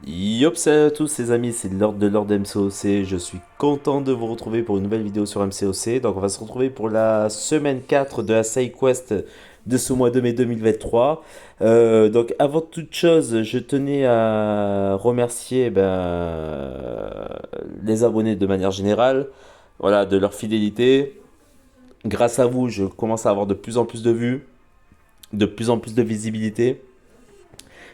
Yop, salut à tous les amis, c'est Lord de Lord MCOC. Je suis content de vous retrouver pour une nouvelle vidéo sur MCOC. Donc on va se retrouver pour la semaine 4 de la Side Quest de ce mois de mai 2023. Donc avant toute chose, je tenais à remercier les abonnés de manière générale, voilà, de leur fidélité. Grâce à vous, je commence à avoir de plus en plus de vues, de plus en plus de visibilité.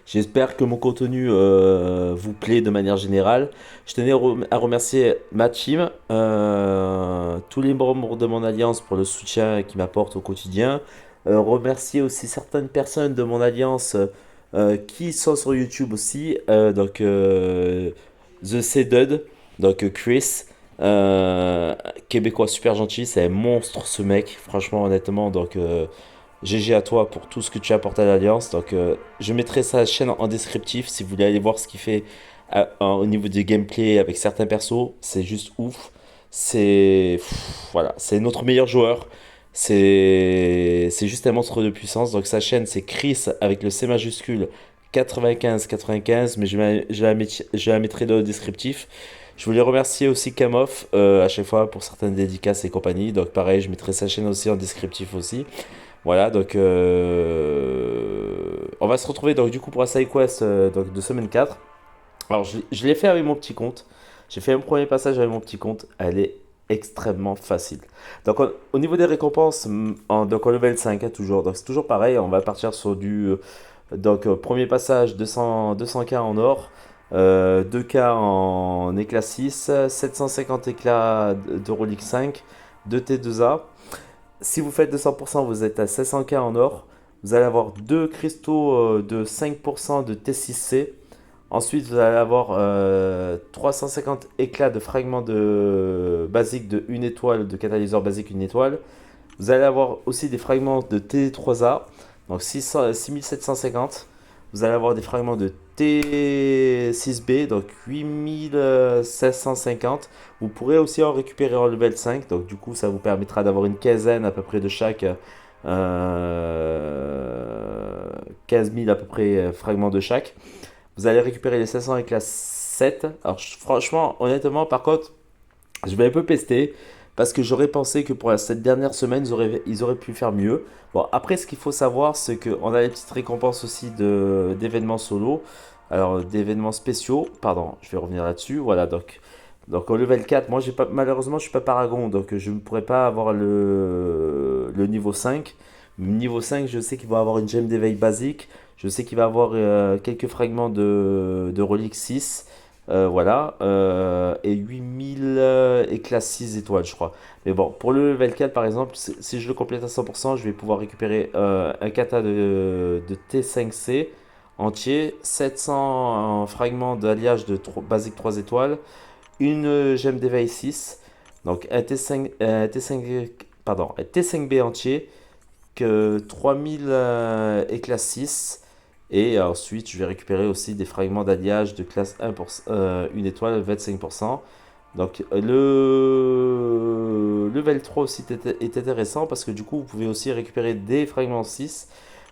J'espère que mon contenu vous plaît de manière générale. Je tenais à remercier ma team, tous les membres de mon alliance pour le soutien qu'ils m'apportent au quotidien. Remercier aussi certaines personnes de mon alliance qui sont sur YouTube aussi. The Cedud, Chris, Québécois super gentil, c'est un monstre ce mec, franchement honnêtement. GG à toi pour tout ce que tu apportes à l'Alliance. Je mettrai sa chaîne en descriptif si vous voulez aller voir ce qu'il fait au niveau du gameplay avec certains persos. C'est juste ouf. Voilà, c'est notre meilleur joueur. C'est juste un monstre de puissance. Donc sa chaîne, c'est Chris avec le C majuscule 95 mais je la mettrai dans le descriptif. Je voulais remercier aussi Kamoff à chaque fois pour certaines dédicaces et compagnie. Donc pareil, je mettrai sa chaîne aussi en descriptif aussi. Voilà, on va se retrouver donc du coup pour la side quest de semaine 4. Alors je l'ai fait avec mon petit compte. J'ai fait un premier passage avec mon petit compte. Elle est extrêmement facile. Au niveau des récompenses, donc en level 5 hein, toujours. Donc c'est toujours pareil, on va partir sur premier passage 200K en or, 2K en éclat 6, 750 éclats de Rolex 5, 2 T2A. Si vous faites 200%, vous êtes à 700K en or. Vous allez avoir deux cristaux de 5% de T6C. Ensuite, vous allez avoir 350 éclats de fragments de basique de 1 étoile, de catalyseur basique 1 étoile. Vous allez avoir aussi des fragments de T3A, donc 6750. Vous allez avoir des fragments de T6B, donc 8750. Vous pourrez aussi en récupérer en level 5, donc du coup ça vous permettra d'avoir une quinzaine à peu près de chaque, 15 000 à peu près fragments de chaque. Vous allez récupérer les 500 avec la 7. Alors franchement, honnêtement, par contre, je vais un peu pester parce que j'aurais pensé que pour cette dernière semaine, ils auraient pu faire mieux. Bon, après, ce qu'il faut savoir, c'est qu'on a les petites récompenses aussi d'événements solo. Alors, d'événements spéciaux. Pardon, je vais revenir là-dessus. Voilà, donc au level 4, moi, malheureusement, je suis pas paragon. Donc, je ne pourrais pas avoir le niveau 5. Niveau 5, je sais qu'il va avoir une gemme d'éveil basique. Je sais qu'il va avoir quelques fragments de Relic 6. Voilà. Et 8000 éclats 6 étoiles, je crois. Mais bon, pour le level 4, par exemple, si je le complète à 100%, je vais pouvoir récupérer un kata de T5C entier, 700 fragments d'alliage basique 3 étoiles, une gemme d'éveil 6, donc un T5B entier, que 3000 éclats 6. Et ensuite, je vais récupérer aussi des fragments d'alliage de classe 1 une étoile, 25%. Donc le level 3 aussi est intéressant parce que du coup, vous pouvez aussi récupérer des fragments 6.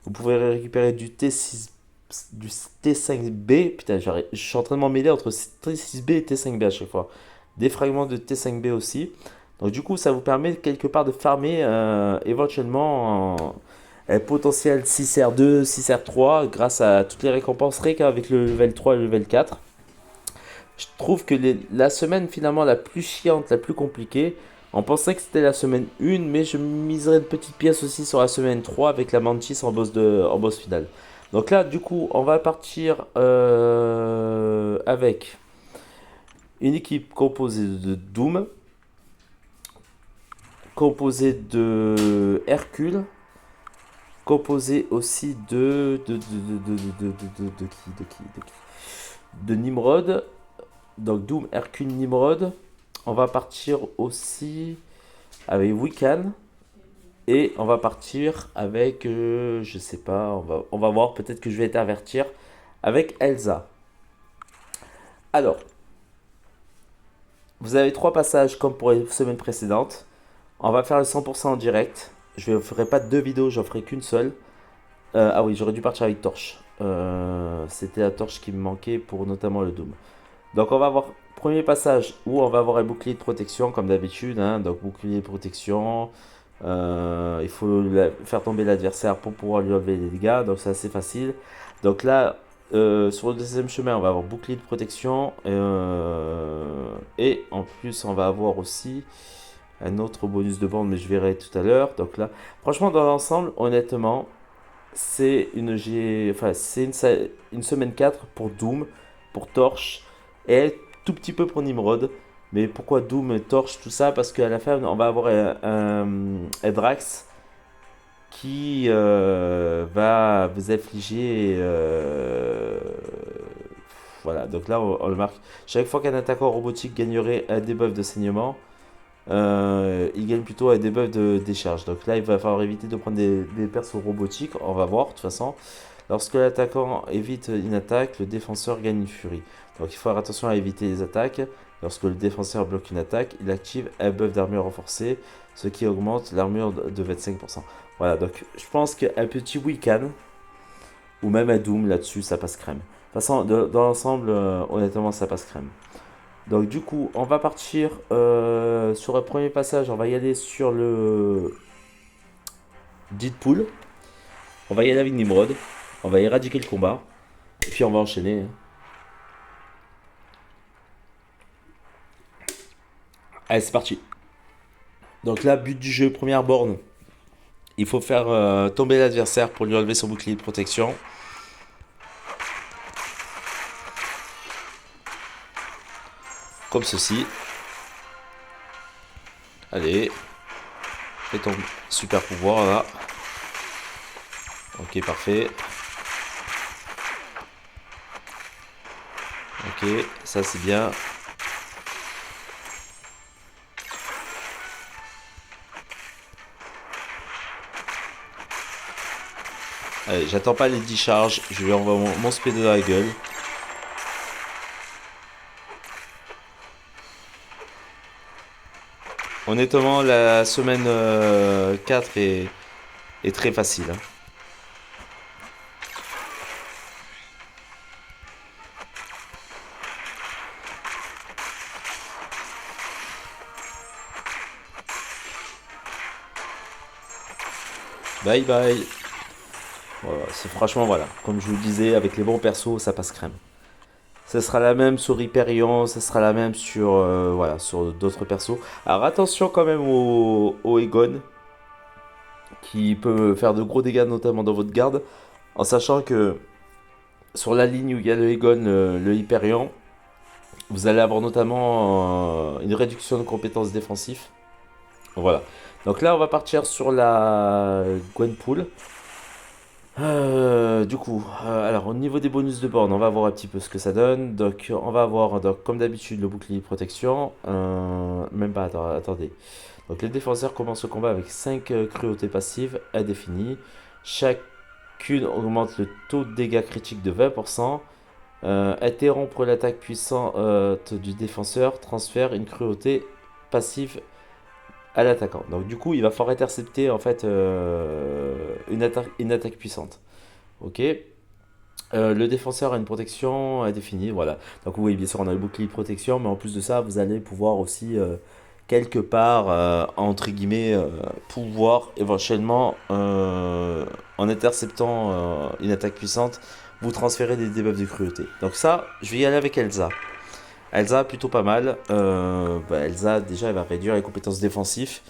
Vous pouvez récupérer du T5B. Putain, je suis en train de m'en mêler entre T6B et T5B à chaque fois. Des fragments de T5B aussi. Donc du coup, ça vous permet quelque part de farmer éventuellement un potentiel 6R2, 6R3 grâce à toutes les récompenses REC avec le level 3 et le level 4. Je trouve que la semaine finalement la plus chiante, la plus compliquée, on pensait que c'était la semaine 1, mais je miserais une petite pièce aussi sur la semaine 3 avec la Mantis en boss final. Donc là, du coup, on va partir avec une équipe composée de Doom, composée de Hercule, composée aussi de Nimrod. Donc Doom, Hercule, Nimrod. On va partir aussi avec Wiccan. Et on va partir avec, je sais pas, on va voir, peut-être que je vais t'avertir, avec Elsa. Alors, vous avez trois passages comme pour les semaines précédentes. On va faire le 100% en direct. Je ne ferai pas deux vidéos, j'en ferai qu'une seule. Ah oui, j'aurais dû partir avec Torche. C'était la torche qui me manquait pour notamment le Doom. Donc on va avoir premier passage où on va avoir un bouclier de protection comme d'habitude, hein. Donc bouclier de protection, il faut faire tomber l'adversaire pour pouvoir lui enlever les dégâts, donc c'est assez facile. Donc là, sur le deuxième chemin, on va avoir bouclier de protection, et en plus on va avoir aussi un autre bonus de bande, mais je verrai tout à l'heure. Donc là, franchement dans l'ensemble, honnêtement, c'est une semaine 4 pour Doom, pour Torch, et tout petit peu pour Nimrod. Mais pourquoi Doom, Torch, tout ça? Parce qu'à la fin, on va avoir un Drax qui va vous affliger. Voilà, donc là, on le marque. Chaque fois qu'un attaquant robotique gagnerait un debuff de saignement, il gagne plutôt un debuff de décharge. Donc là, il va falloir éviter de prendre des persos robotiques. On va voir, de toute façon. Lorsque l'attaquant évite une attaque, le défenseur gagne une furie. Donc il faut faire attention à éviter les attaques. Lorsque le défenseur bloque une attaque, il active un buff d'armure renforcée, ce qui augmente l'armure de 25%. Voilà, donc je pense qu'un petit Wiccan, ou même un Doom là-dessus, ça passe crème. De toute façon, dans l'ensemble, honnêtement, ça passe crème. Donc du coup, on va partir sur le premier passage, on va y aller sur le Deadpool. On va y aller avec Nimrod. On va éradiquer le combat. Et puis on va enchaîner, hein. Allez, c'est parti. Donc là, but du jeu, première borne. Il faut faire tomber l'adversaire pour lui enlever son bouclier de protection. Comme ceci. Allez. Fais ton super pouvoir là. Ok, parfait. Ok, ça c'est bien. Allez, j'attends pas les 10 charges. Je lui envoie mon speed dans la gueule. Honnêtement, la semaine 4 est très facile, hein. Bye bye. Voilà, c'est franchement, voilà. Comme je vous le disais, avec les bons persos, ça passe crème. Ça sera la même sur Hyperion, ça sera la même sur, voilà, sur d'autres persos. Alors attention quand même au Egon, qui peut faire de gros dégâts, notamment dans votre garde, en sachant que sur la ligne où il y a le Egon, le Hyperion, vous allez avoir notamment une réduction de compétences défensives. Voilà. Donc là, on va partir sur la Gwenpool. Du coup, alors au niveau des bonus de borne, on va voir un petit peu ce que ça donne. Donc, on va avoir, donc, comme d'habitude, le bouclier de protection. Même pas, attendez. Donc, les défenseurs commencent le combat avec 5 cruautés passives indéfinies. Chacune augmente le taux de dégâts critiques de 20%. Interrompre l'attaque puissante du défenseur transfère une cruauté passive à l'attaquant. Donc du coup, il va falloir intercepter en fait une attaque puissante. Ok. Le défenseur a une protection indéfinie, voilà. Donc oui, bien sûr, on a le bouclier de protection, mais en plus de ça, vous allez pouvoir aussi quelque part, entre guillemets, pouvoir éventuellement, en interceptant une attaque puissante, vous transférer des debuffs de cruauté. Donc ça, je vais y aller avec Elsa. Elsa, plutôt pas mal. Elsa, déjà, elle va réduire les compétences défensives.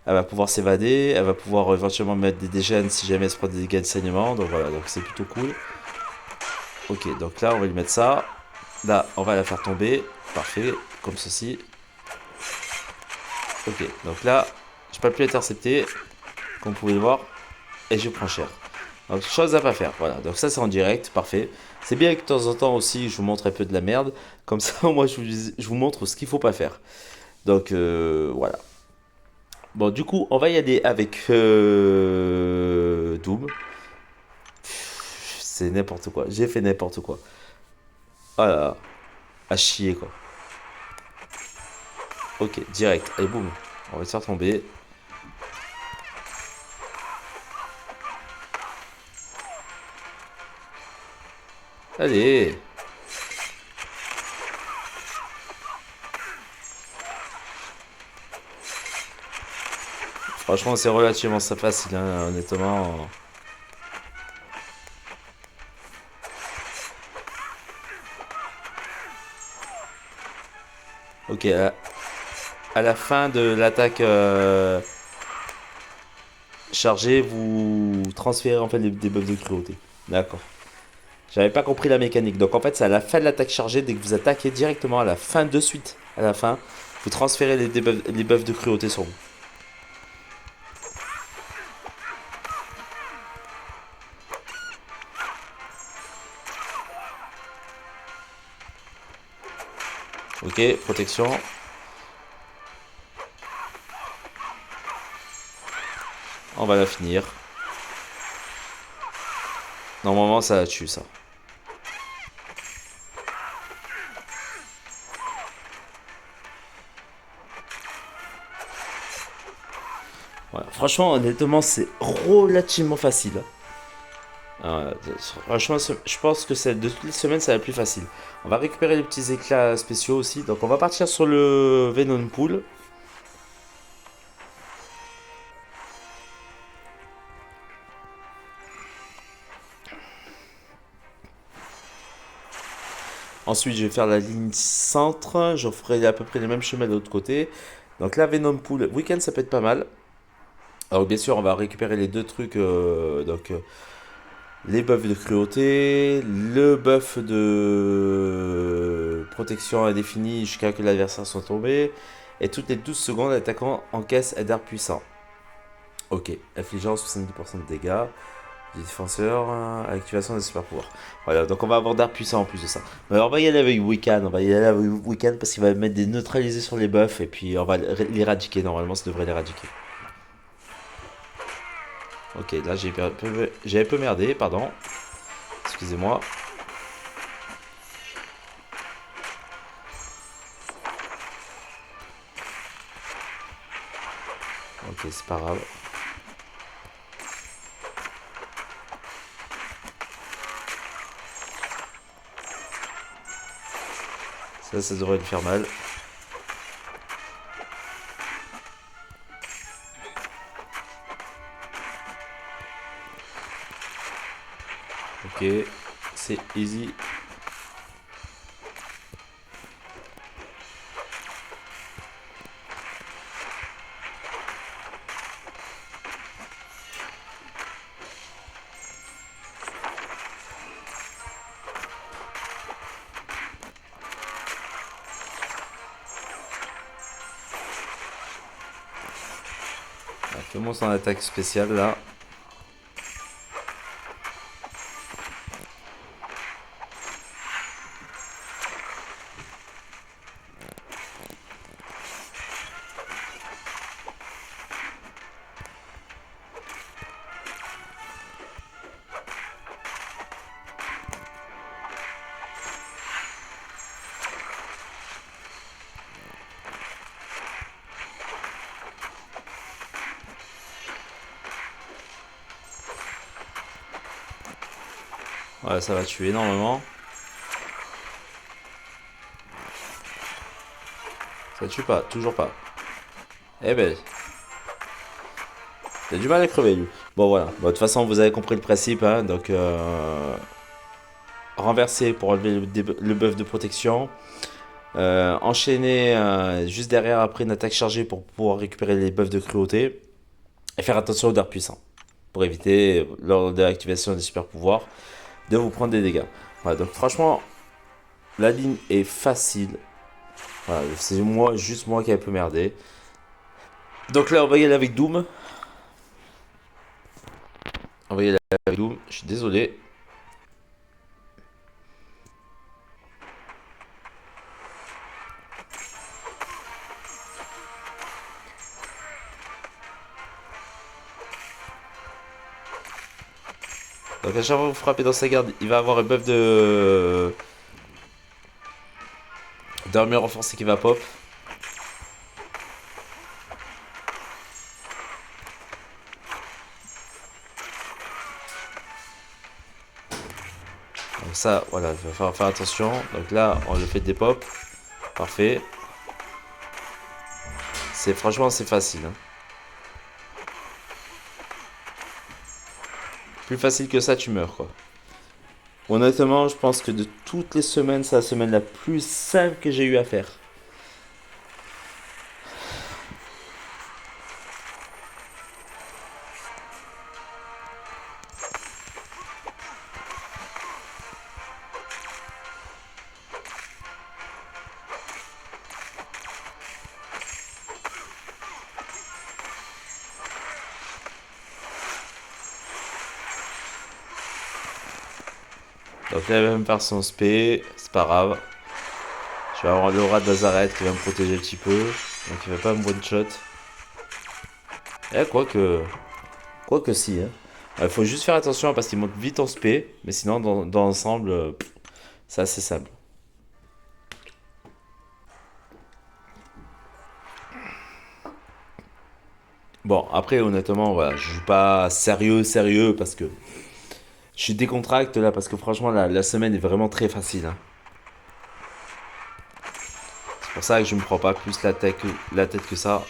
Elle va pouvoir s'évader. Elle va pouvoir éventuellement mettre des dégènes si jamais elle se prend des dégâts de saignement. Donc voilà, donc c'est plutôt cool. Ok, donc là, on va lui mettre ça. Là, on va la faire tomber. Parfait, comme ceci. Ok, donc là, je peux plus intercepter, comme vous pouvez le voir. Et je prends cher. Donc, chose à pas faire. Voilà, donc ça, c'est en direct. Parfait. C'est bien que de temps en temps aussi, je vous montre un peu de la merde. Comme ça, moi, je vous montre ce qu'il faut pas faire. Donc, voilà. Bon, du coup, on va y aller avec Doom. C'est n'importe quoi. J'ai fait n'importe quoi. Voilà. À chier, quoi. Ok, direct. Allez, boum. On va se faire tomber. Allez. Franchement, c'est relativement ça facile, hein, honnêtement. Ok, à la fin de l'attaque chargée, vous transférez en fait des buffs de cruauté. D'accord. J'avais pas compris la mécanique. Donc en fait, c'est à la fin de l'attaque chargée, dès que vous attaquez directement à la fin, de suite, à la fin, vous transférez les buffs de cruauté sur vous. Ok, protection. On va la finir. Normalement, ça la tue, ça. Voilà. Franchement, honnêtement, c'est relativement facile. Euh, Franchement, je pense que c'est de toutes les semaines, c'est la plus facile. On va récupérer les petits éclats spéciaux aussi. Donc, on va partir sur le Venom Pool. Ensuite, je vais faire la ligne centre. Je ferai à peu près les mêmes chemins de l'autre côté. Donc, la Venom Pool, week-end, ça peut être pas mal. Alors, bien sûr, on va récupérer les deux trucs. Les buffs de cruauté, le buff de protection indéfinie jusqu'à que l'adversaire soit tombé. Et toutes les 12 secondes, l'attaquant encaisse un dard puissant. Ok, infligeant 70% de dégâts. Du défenseur, activation des super pouvoirs. Voilà, donc on va avoir d'art puissant en plus de ça. Mais alors on va y aller avec Wiccan, on va y aller avec Wiccan parce qu'il va mettre des neutralisés sur les buffs et puis on va l'éradiquer. Normalement, ça devrait l'éradiquer. Ok, là j'ai un peu merdé, pardon. Excusez-moi. Ok, c'est pas grave. Ça devrait lui faire mal. Ok, c'est easy. Fais-moi son attaque spéciale là. Ouais, ça va tuer énormément. Ça tue pas, toujours pas. Eh ben, il a du mal à crever lui. Bon voilà, bon, de toute façon vous avez compris le principe, hein, donc renverser pour enlever le buff de protection. Enchaîner juste derrière après une attaque chargée pour pouvoir récupérer les buffs de cruauté. Et faire attention aux dards puissants. Pour éviter, lors de l'activation des super pouvoirs, de vous prendre des dégâts. Voilà, donc franchement, la ligne est facile. Voilà, c'est moi, juste moi qui ai un peu merdé. Donc là, on va y aller avec Doom. On va y aller avec Doom. Je suis désolé. Donc à chaque fois que vous frappez dans sa garde, il va avoir un buff de d'armure renforcée qui va pop. ça, voilà, il va falloir faire attention. Donc là, on le fait des pop. Parfait. Franchement, c'est facile, hein. Plus facile que ça, tu meurs, quoi. Honnêtement, je pense que de toutes les semaines, c'est la semaine la plus simple que j'ai eu à faire. Donc là, il va me faire son spé, c'est pas grave. Je vais avoir le rat de Nazareth qui va me protéger un petit peu. Donc il va pas me one-shot. Eh, quoique si, hein. Il faut juste faire attention parce qu'il monte vite en spé. Mais sinon, dans l'ensemble, c'est assez simple. Bon, après, honnêtement, voilà, je joue pas sérieux, parce que je suis décontracte là, parce que franchement, la semaine est vraiment très facile, hein. C'est pour ça que je me prends pas plus la tête que ça.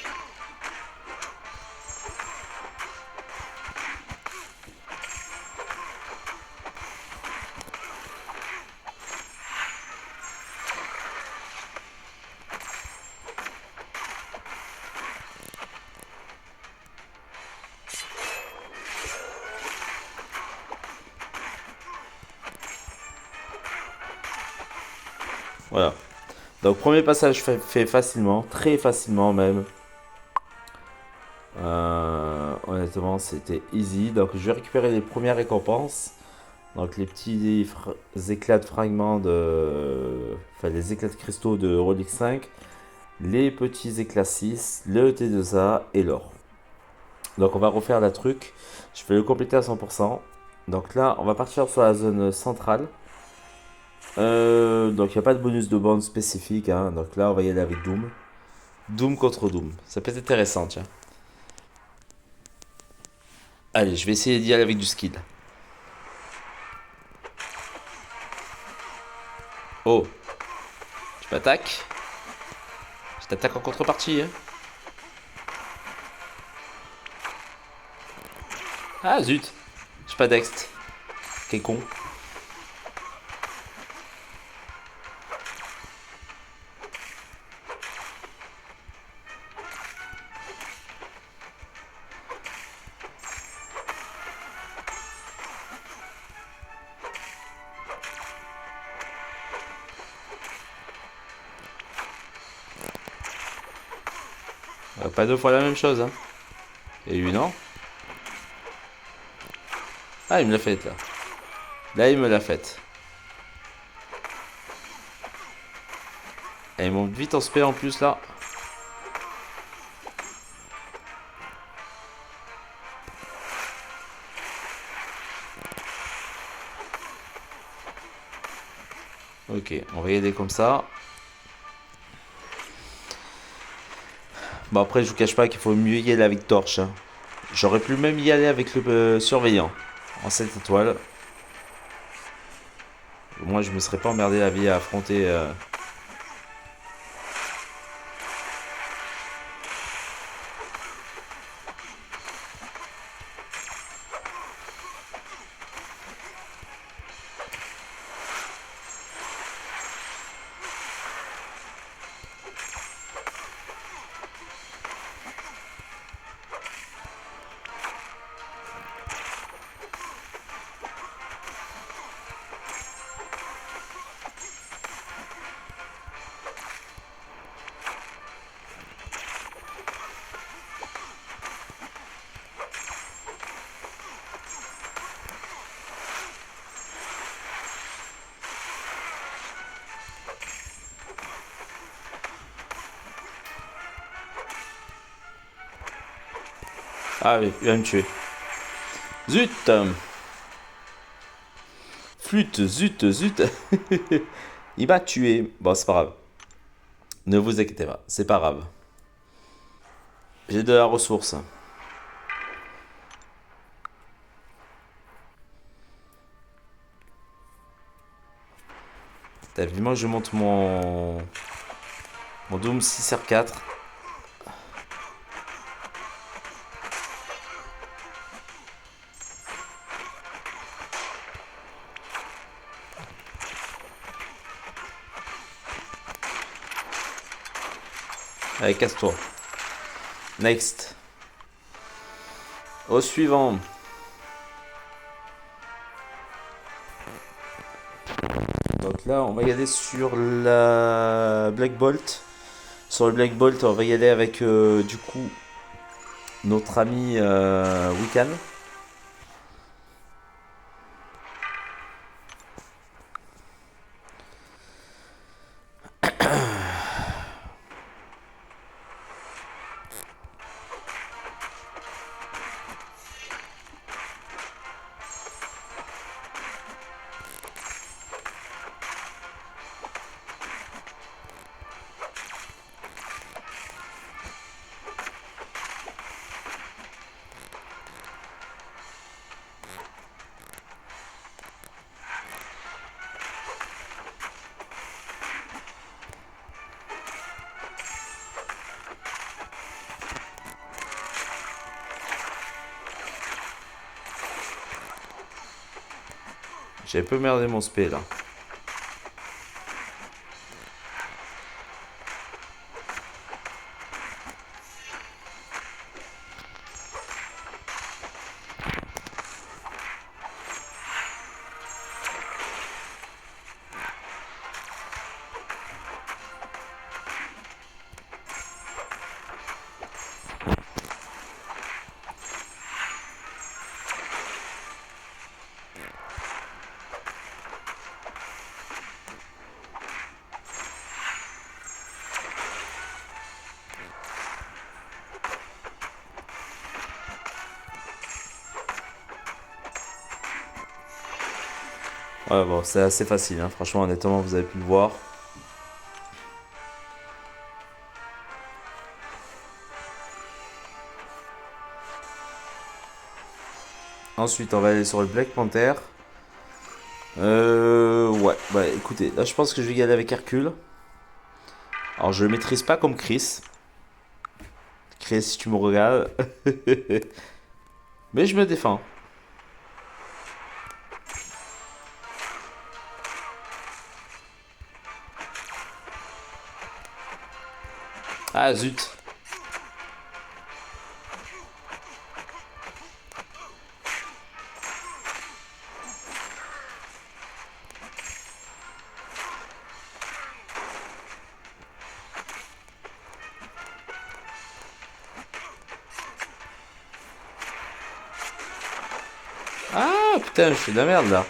Voilà. Donc, premier passage fait facilement, très facilement même. Honnêtement, c'était easy. Donc, je vais récupérer les premières récompenses. Donc, les petits éclats de fragments de. Enfin, les éclats de cristaux de Rolex 5. Les petits éclats 6, le T2A et l'or. Donc, on va refaire la truc. Je vais le compléter à 100%. Donc, là, on va partir sur la zone centrale. Donc, il n'y a pas de bonus de bande spécifique, hein. Donc, là, on va y aller avec Doom. Doom contre Doom. Ça peut être intéressant, tiens. Allez, je vais essayer d'y aller avec du skill. Oh, tu m'attaques. Je t'attaque en contrepartie, hein. Ah zut, j'ai pas d'ext. Quel con. Pas deux fois la même chose, hein. Et eu non. Ah, il me l'a fait là. Là, il me l'a fait. Et il monte vite en spé en plus là. Ok, on va y aller comme ça. Bon, après, je vous cache pas qu'il faut mieux y aller avec torche, hein. J'aurais pu même y aller avec le surveillant en 7 étoiles. Moi, je me serais pas emmerdé la vie à affronter. Ah oui, il va me tuer. Zut! Flûte, zut. Il m'a tué. Bon, c'est pas grave. Ne vous inquiétez pas, c'est pas grave. J'ai de la ressource. Putain, vivement que je monte mon Doom 6R4. Allez, casse-toi. Next. Au suivant. Donc là, on va y aller sur la Black Bolt. Sur le Black Bolt, on va y aller avec du coup notre ami Wiccan. J'ai un peu merdé mon spé là. Ouais, bon, c'est assez facile, hein. Franchement, honnêtement, vous avez pu le voir. Ensuite, on va aller sur le Black Panther. Ouais, bah écoutez, là je pense que je vais y aller avec Hercule. Alors, je le maîtrise pas comme Chris. Chris, si tu me regardes. Mais je me défends. Ah, zut. Ah, putain, je fais de la merde là.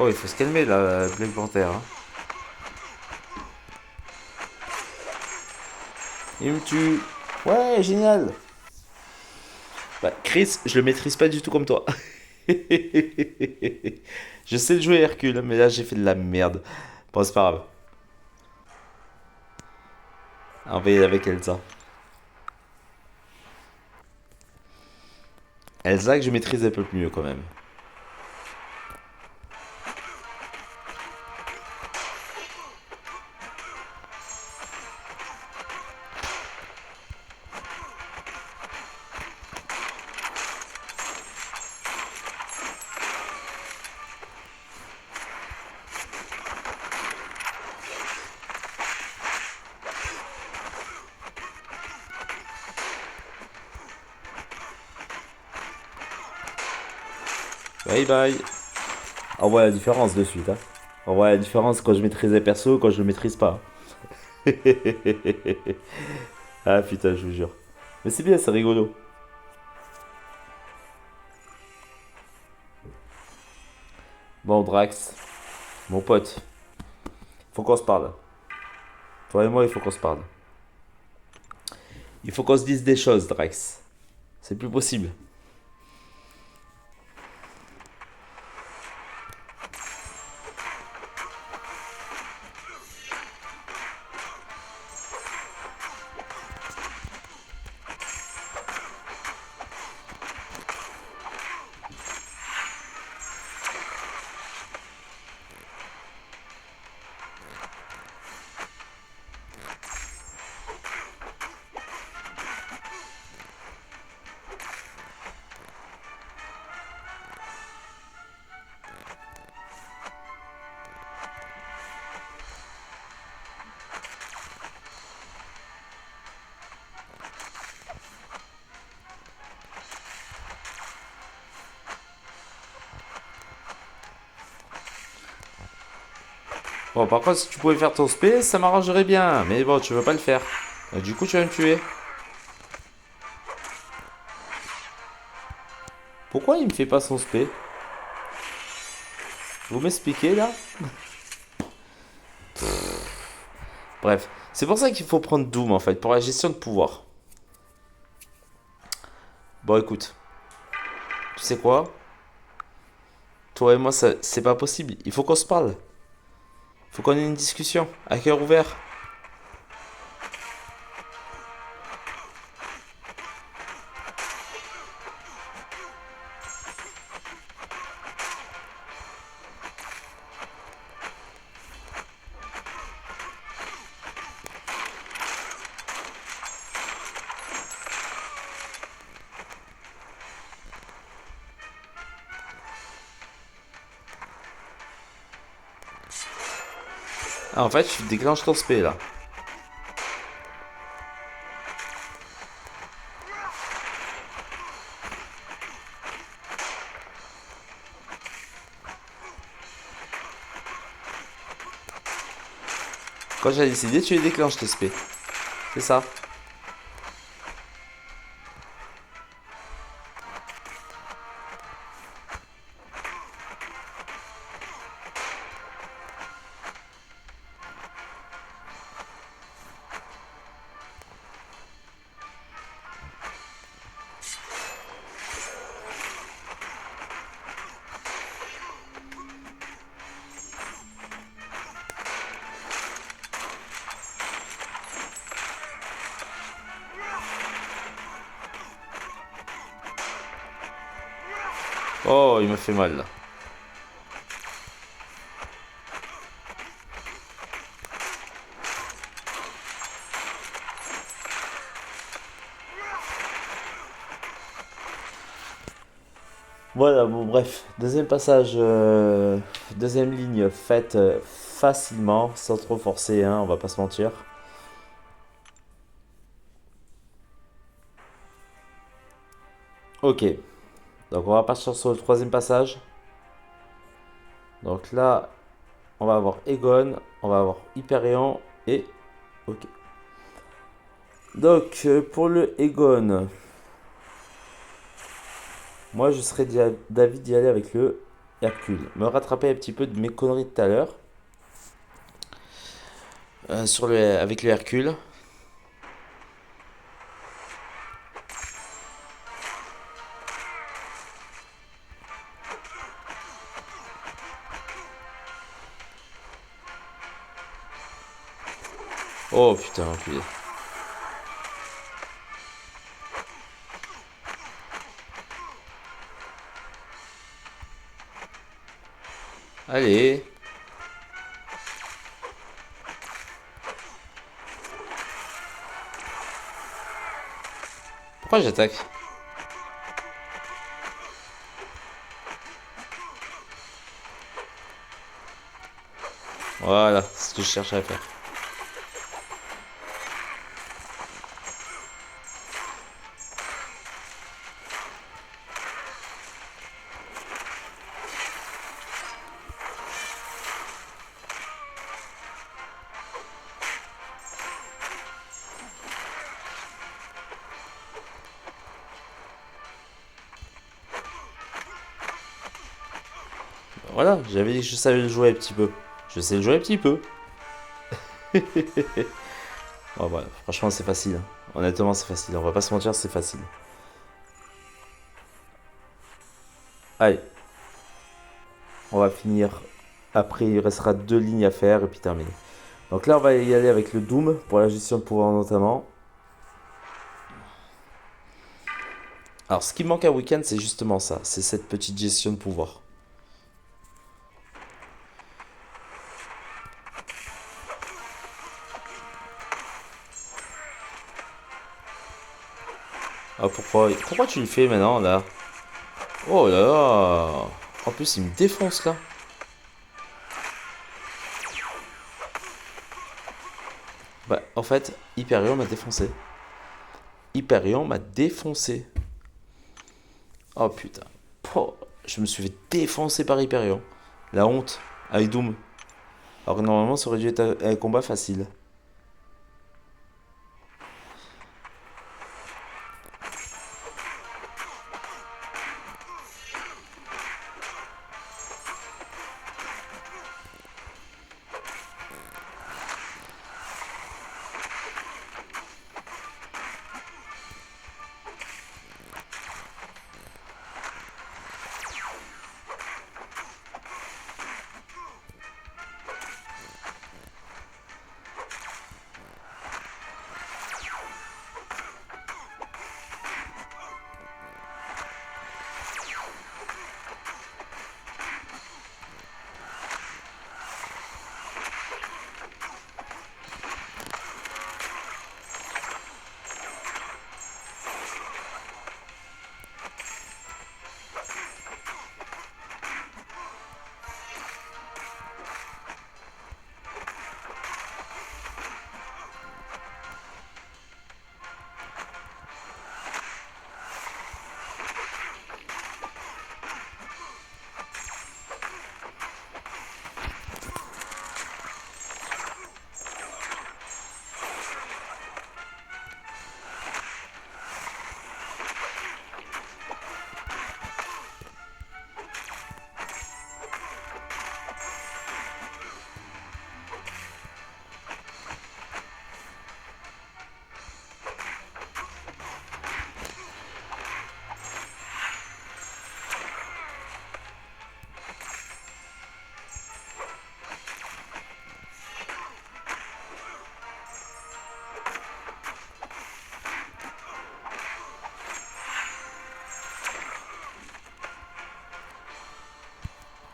Oh, il faut se calmer là, Black Panther, hein. Il me tue. Ouais, génial. Bah, Chris, je le maîtrise pas du tout comme toi. Je sais le jouer Hercule, mais là j'ai fait de la merde. Bon, c'est pas grave. On va y aller avec Elsa. Elsa que je maîtrise un peu mieux quand même. Bye bye. On voit la différence de suite, hein. On voit la différence quand je maîtrise les persos et quand je le maîtrise pas. Ah putain, je vous jure. Mais c'est bien, c'est rigolo. Bon, Drax, mon pote, faut qu'on se parle. Toi et moi, il faut qu'on se parle. Il faut qu'on se dise des choses, Drax. C'est plus possible. Bon, par contre, si tu pouvais faire ton spé, ça m'arrangerait bien. Mais bon, tu veux pas le faire. Du coup, tu vas me tuer. Pourquoi il me fait pas son spé? Vous m'expliquez là? Bref, c'est pour ça qu'il faut prendre Doom en fait, pour la gestion de pouvoir. Bon, écoute, tu sais quoi? Toi et moi, c'est pas possible. Il faut qu'on se parle. Il faut qu'on ait une discussion à cœur ouvert. Ah, en fait, tu déclenches ton spé là. Quand j'ai décidé, tu les déclenches tes spé. C'est ça. Oh, il me fait mal là. Voilà, bon, bref. Deuxième passage, deuxième ligne faite facilement, sans trop forcer, hein, on va pas se mentir. Ok, donc on va partir sur le troisième passage. Donc là, on va avoir Egon, on va avoir Hyperion et... Ok. Donc pour le Egon, moi je serais d'avis d'y aller avec le Hercule. Me rattraper un petit peu de mes conneries de tout à l'heure. Avec le Hercule. Oh putain, enculé. Allez. Pourquoi j'attaque? Voilà, c'est ce que je cherchais à faire. Voilà, j'avais dit que je savais le jouer un petit peu. Je sais le jouer un petit peu. Oh, voilà, franchement, c'est facile, hein. Honnêtement, c'est facile. On va pas se mentir, c'est facile. Allez, on va finir. Après, il restera deux lignes à faire et puis terminé. Donc là, on va y aller avec le Doom pour la gestion de pouvoir notamment. Alors, ce qui manque à Weekend, c'est justement ça. C'est cette petite gestion de pouvoir. Ah, pourquoi tu le fais maintenant, là? Oh là là! En plus, il me défonce, là. Bah, en fait, Hyperion m'a défoncé. Hyperion m'a défoncé. Oh putain. Oh, je me suis fait défoncer par Hyperion. La honte. Avec Doom. Alors que normalement, ça aurait dû être un combat facile.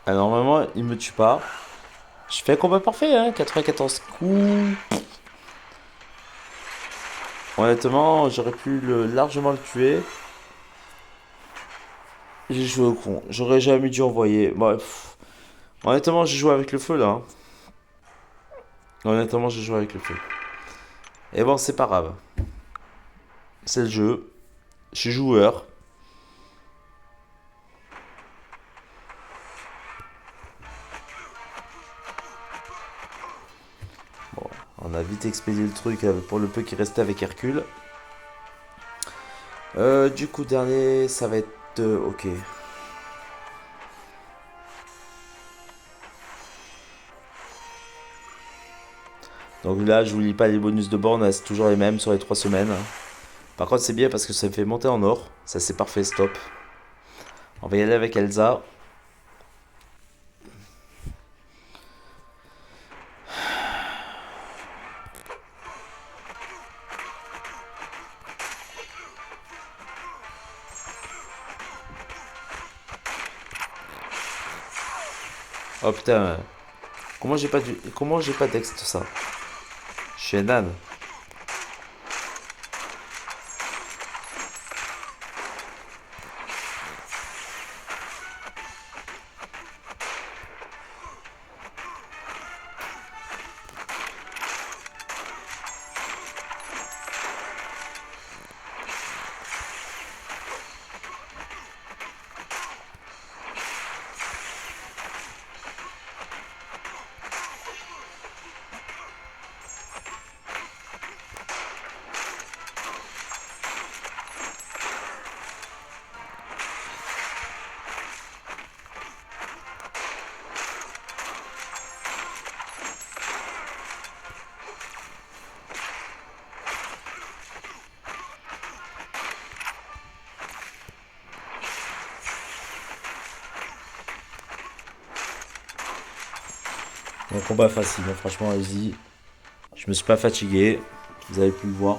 Alors, normalement, il me tue pas. Je fais un combat parfait, hein, 94 coups. Honnêtement, j'aurais pu largement le tuer. J'ai joué au con. J'aurais jamais dû envoyer. Bref. Honnêtement, j'ai joué avec le feu là, hein. Honnêtement, j'ai joué avec le feu. Et bon, c'est pas grave. C'est le jeu. Je suis joueur. Bon, on a vite expédié le truc pour le peu qui restait avec Hercule. Du coup, dernier, ça va être. Ok. Donc là, je vous lis pas les bonus de borne, c'est toujours les mêmes sur les 3 semaines. Par contre, c'est bien parce que ça me fait monter en or. Ça, c'est parfait, stop. On va y aller avec Elsa. Oh putain, comment j'ai pas texte ça? Je suis un âne. Un combat facile, hein, franchement, allez-y. Je me suis pas fatigué. Vous avez pu le voir.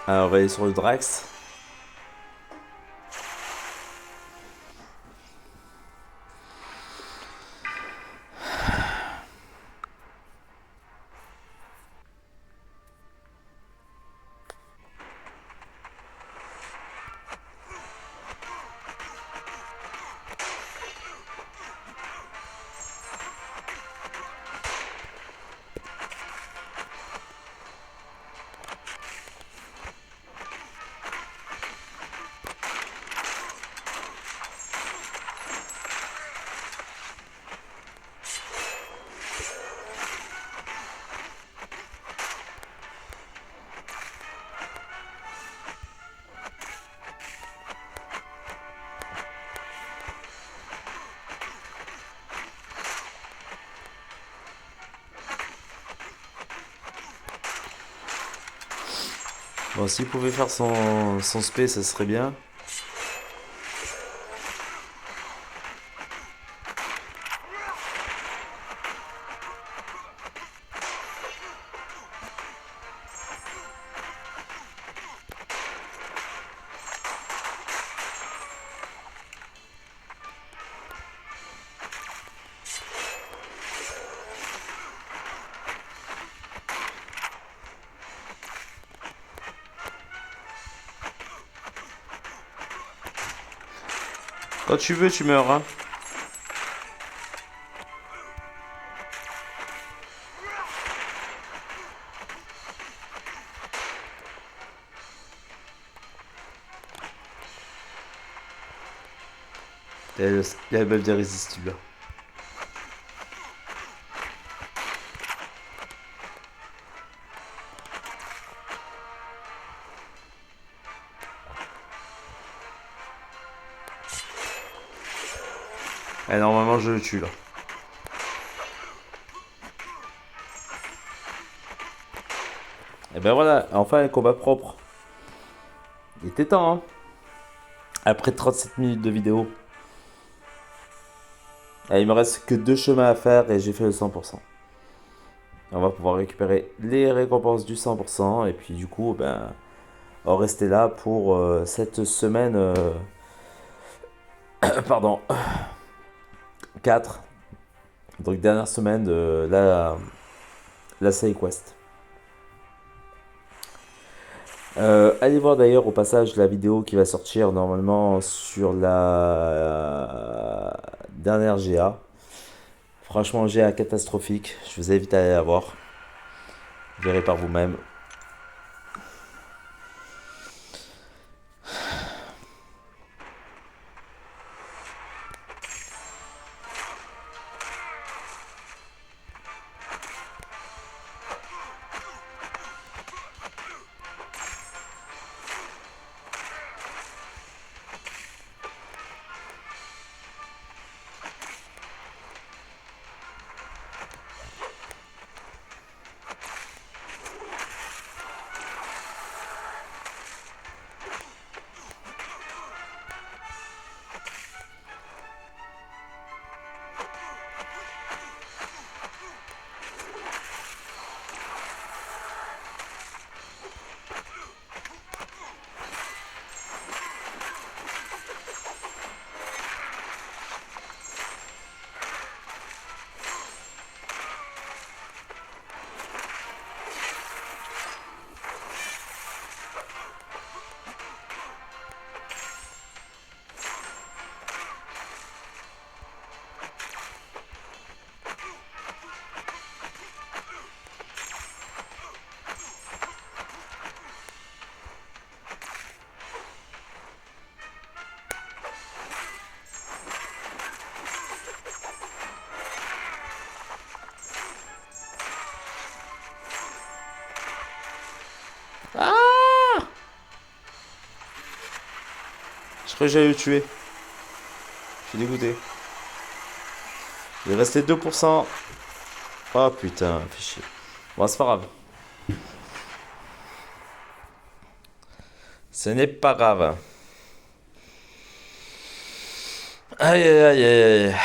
Alors, on va aller sur le Drax. Bon, s'il pouvait faire son spé, ça serait bien. Quand tu veux, tu meurs, hein. Il y a la meuf d'irrésistible. Et normalement, je le tue là. Et ben voilà, enfin un combat propre. Il était temps, hein. Après 37 minutes de vidéo. Et il me reste que 2 chemins à faire et j'ai fait le 100%. On va pouvoir récupérer les récompenses du 100%. Et puis du coup, ben, on va rester là pour cette semaine. Pardon, 4. Donc dernière semaine de la Side Quest. Allez voir d'ailleurs au passage la vidéo qui va sortir normalement sur la dernière GA. Franchement, GA catastrophique. Je vous invite à aller la voir. Vous verrez par vous-même. Ah, je crois que j'allais le tuer. Je suis dégoûté. Il restait 2%. Oh putain, fais chier. Bon, c'est pas grave. Ce n'est pas grave. Aïe aïe aïe aïe aïe.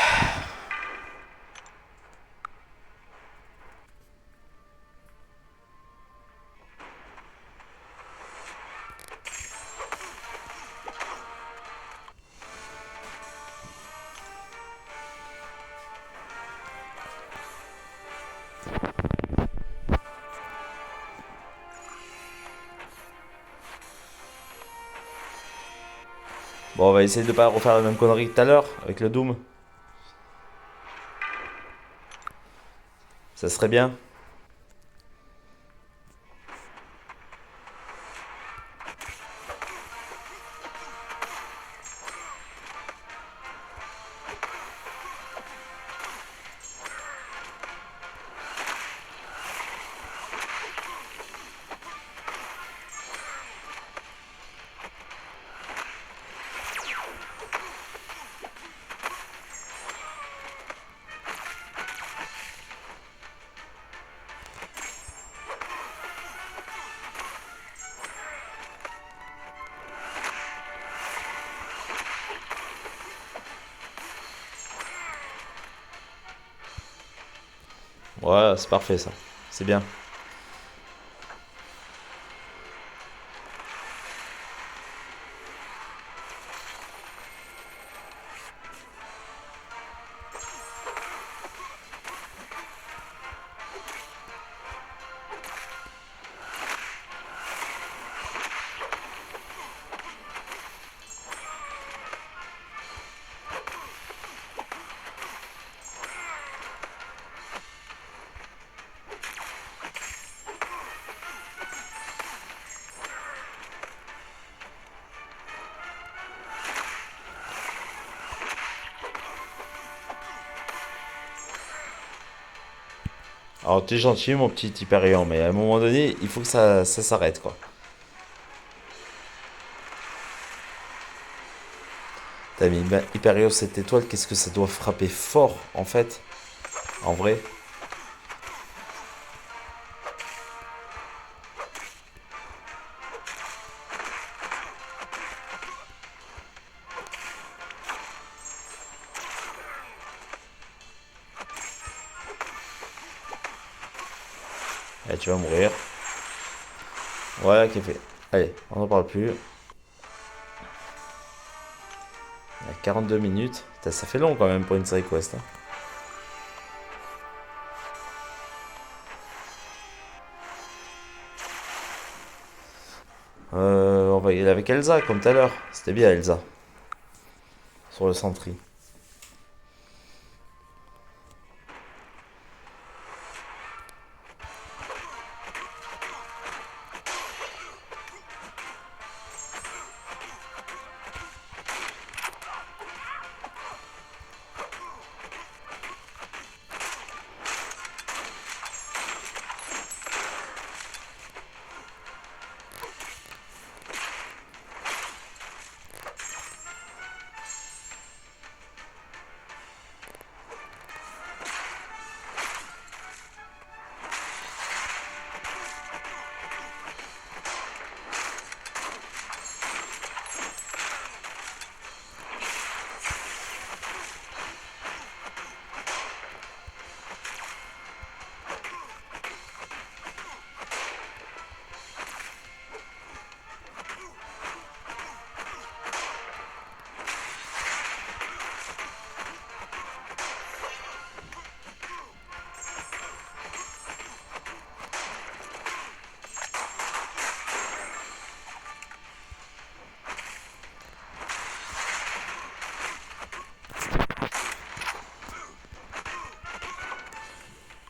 Bon, on va essayer de pas refaire la même connerie que tout à l'heure avec le Doom. Ça serait bien. Ouais, c'est parfait ça. C'est bien. Alors t'es gentil mon petit Hyperion, mais à un moment donné, il faut que ça s'arrête quoi. T'as mis Hyperion cette étoile, qu'est-ce que ça doit frapper fort en fait, en vrai. Eh, tu vas mourir. Voilà qui est fait. Allez, on n'en parle plus. Il y a 42 minutes. Putain, ça fait long quand même pour une série quest, hein. On va y aller avec Elsa comme tout à l'heure. C'était bien Elsa. Sur le Sentry.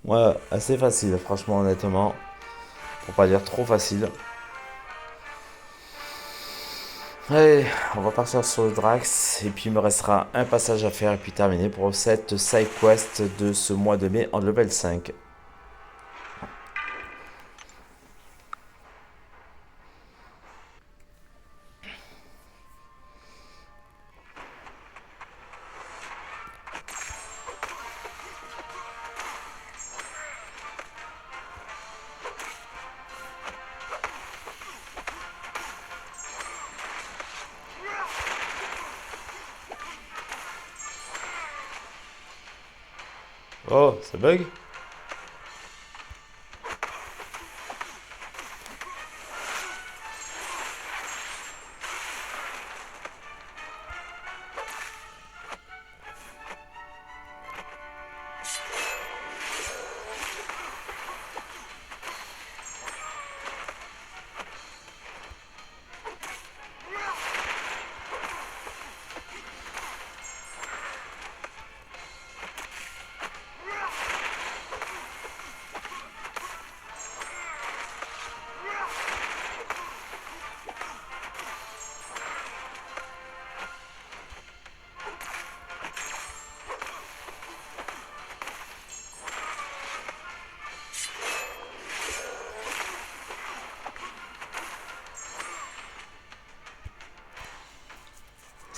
Ouais, assez facile, franchement, honnêtement. Pour pas dire trop facile. Allez, on va partir sur le Drax. Et puis il me restera un passage à faire et puis terminé pour cette side quest de ce mois de mai en level 5. Oh, ça bug?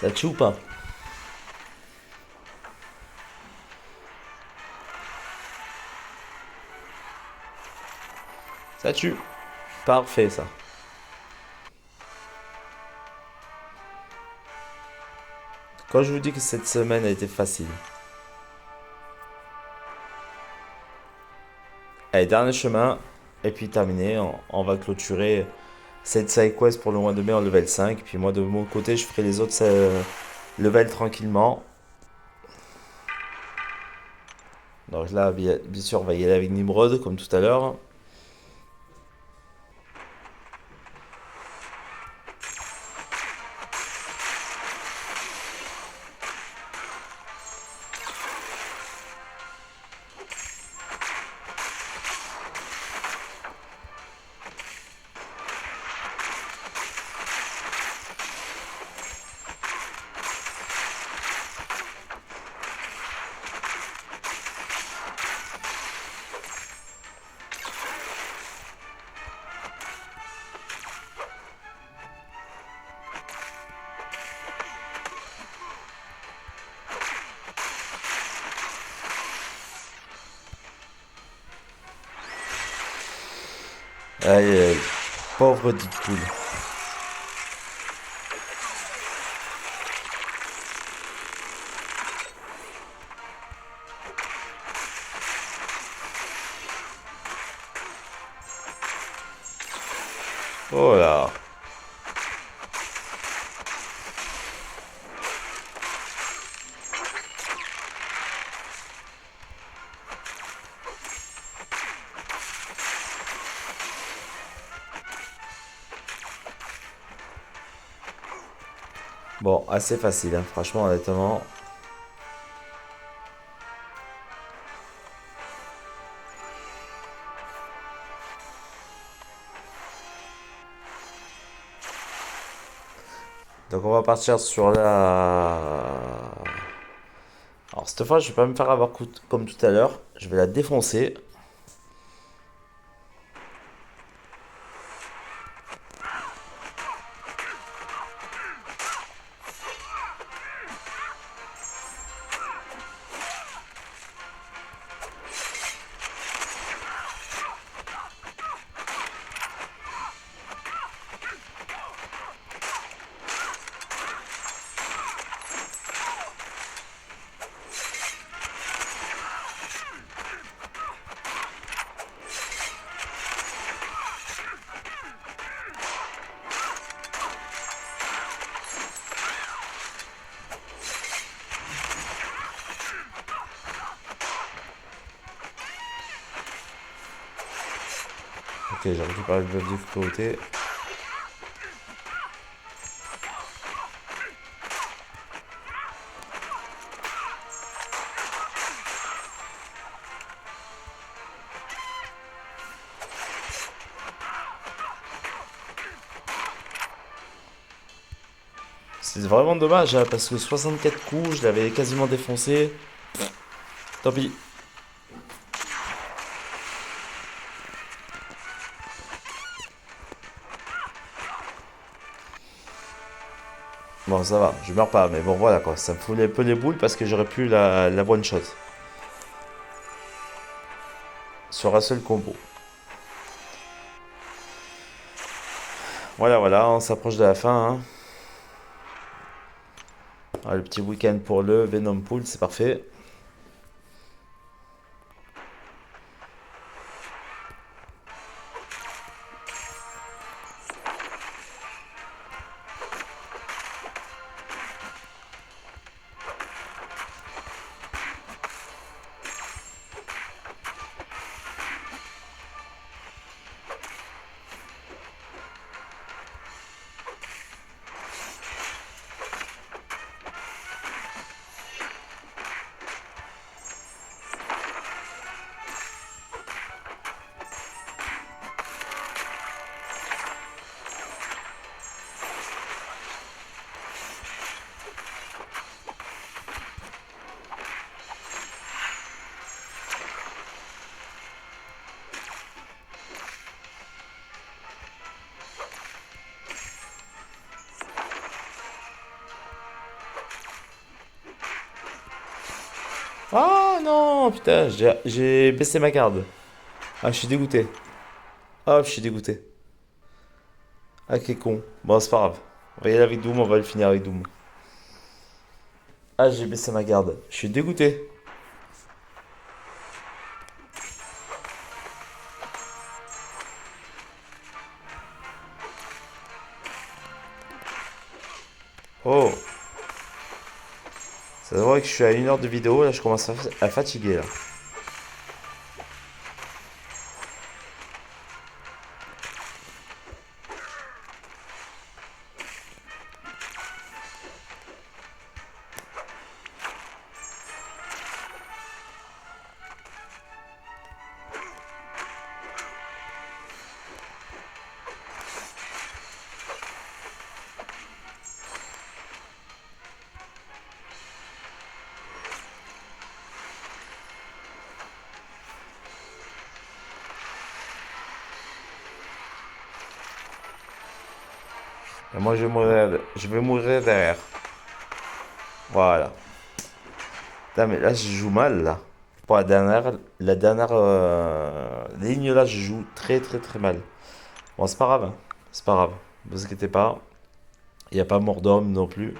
Ça tue ou pas? Ça tue. Parfait ça. Quand je vous dis que cette semaine a été facile. Allez, dernier chemin. Et puis terminé. On va clôturer cette side quest pour le mois de mai en level 5. Puis moi, de mon côté, je ferai les autres level tranquillement. Donc là, bien sûr, on va y aller avec Nimrod, comme tout à l'heure. Aïe, aïe, aïe. Pauvre Deadpool. Oh là. Bon, assez facile, hein, franchement, honnêtement. Donc on va partir sur la... Alors cette fois, je vais pas me faire avoir comme tout à l'heure. Je vais la défoncer. Ok, j'ai récupéré le buff de côté. C'est vraiment dommage, hein, parce que 64 coups, je l'avais quasiment défoncé. Tant pis. Bon, ça va, je meurs pas, mais bon, voilà quoi. Ça me fout un peu les boules parce que j'aurais pu la one shot sur un seul combo. Voilà, voilà, on s'approche de la fin, hein. Ah, le petit week-end pour le Venom Pool, c'est parfait. Ah non, putain, j'ai baissé ma garde. Ah, je suis dégoûté. Ah, je suis dégoûté. Ah, quel con. Bon, c'est pas grave. On va y aller avec Doom, on va le finir avec Doom. Ah, j'ai baissé ma garde. Je suis dégoûté. Oh, ça se voit que je suis à 1 heure de vidéo, là je commence à fatiguer là. Et moi je vais mourir derrière. Voilà. Putain, mais là je joue mal là. Pour la dernière ligne là, je joue très très très mal. Bon, c'est pas grave, hein. C'est pas grave. Ne vous inquiétez pas. Il n'y a pas mort d'homme non plus.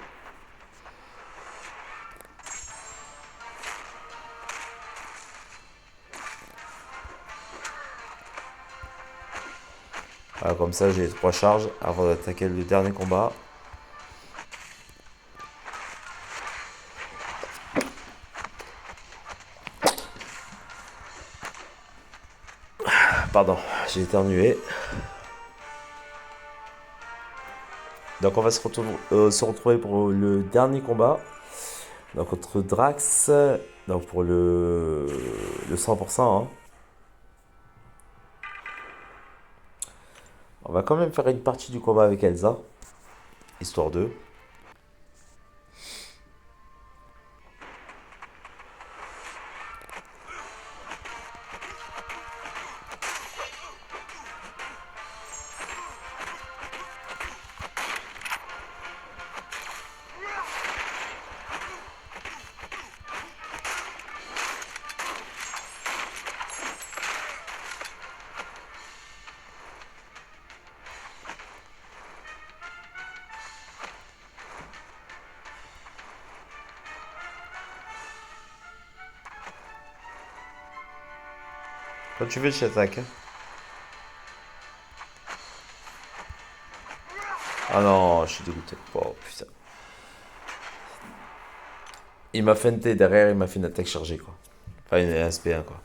Voilà, comme ça j'ai 3 charges avant d'attaquer le dernier combat. Pardon, j'ai éternué. Donc on va se retrouver pour le dernier combat. Donc contre Drax. Donc pour le 100%. Hein. On va quand même faire une partie du combat avec Elsa. Histoire de. Quand tu veux, je t'attaque. Hein. Ah non, je suis dégoûté. Oh putain. Il m'a feinté derrière, il m'a fait une attaque chargée quoi. Enfin une SP1 quoi.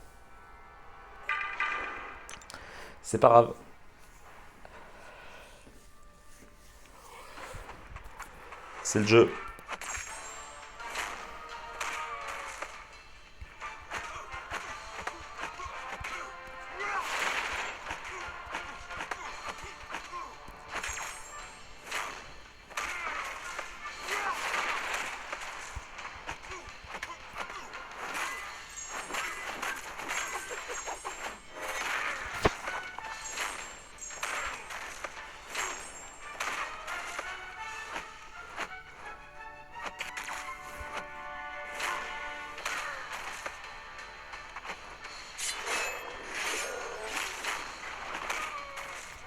C'est pas grave. C'est le jeu.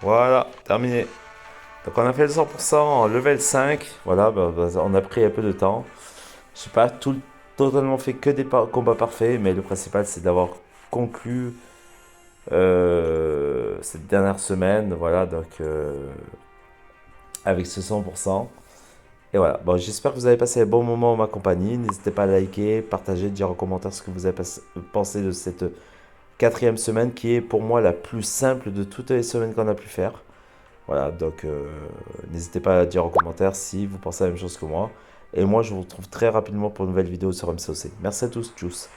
Voilà, terminé. Donc on a fait le 100% en level 5. Voilà, on a pris un peu de temps. Je sais pas totalement fait que des combats parfaits, mais le principal c'est d'avoir conclu cette dernière semaine. Voilà, donc avec ce 100%. Et voilà, bon, j'espère que vous avez passé un bon moment en ma compagnie. N'hésitez pas à liker, partager, dire en commentaire ce que vous avez pensé de cette 4e semaine qui est pour moi la plus simple de toutes les semaines qu'on a pu faire. Voilà, donc n'hésitez pas à dire en commentaire si vous pensez la même chose que moi. Et moi, je vous retrouve très rapidement pour une nouvelle vidéo sur MCOC. Merci à tous, tchuss.